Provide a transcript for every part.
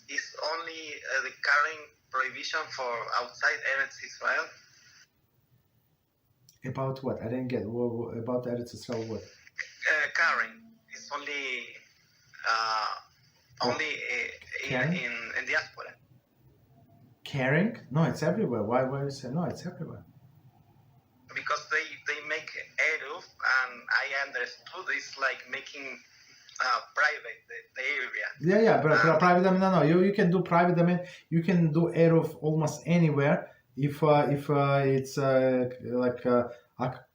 is only the carrying prohibition for outside Eretz Israel? About what? I didn't get about Eretz Israel. What? Carrying is only in diaspora. Caring? No, it's everywhere. Why you say no? It's everywhere. Because they make Eruv, and I understood it's like making private the area. Yeah, but private domain. No. You can do private domain. You can do Eruv almost anywhere if it's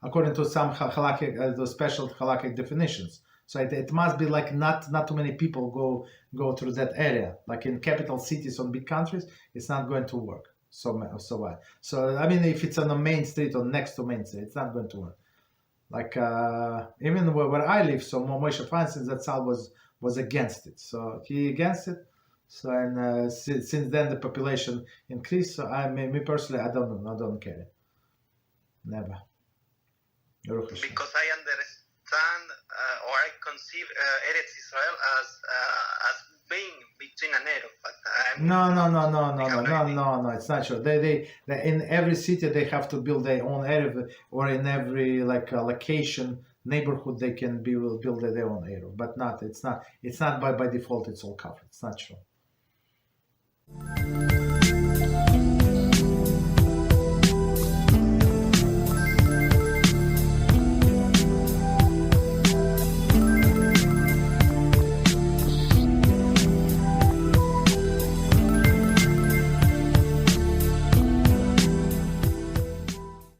according to some halakhic, the special halakhic definitions. So it must be like not too many people go through that area. Like in capital cities or big countries, it's not going to work. So what? So I mean, if it's on the main street or next to main street, it's not going to work. Like even where I live, so Moshe Feinstein Zatzal was against it. So he against it. So and since then the population increased. So me personally, I don't care. Never. Because I understand or I conceive Eretz Israel as being between an Eruv, but no, it's not true. They in every city they have to build their own Eruv, or in every location neighborhood they can build their own Eruv, but it's not by default it's all covered. It's not true.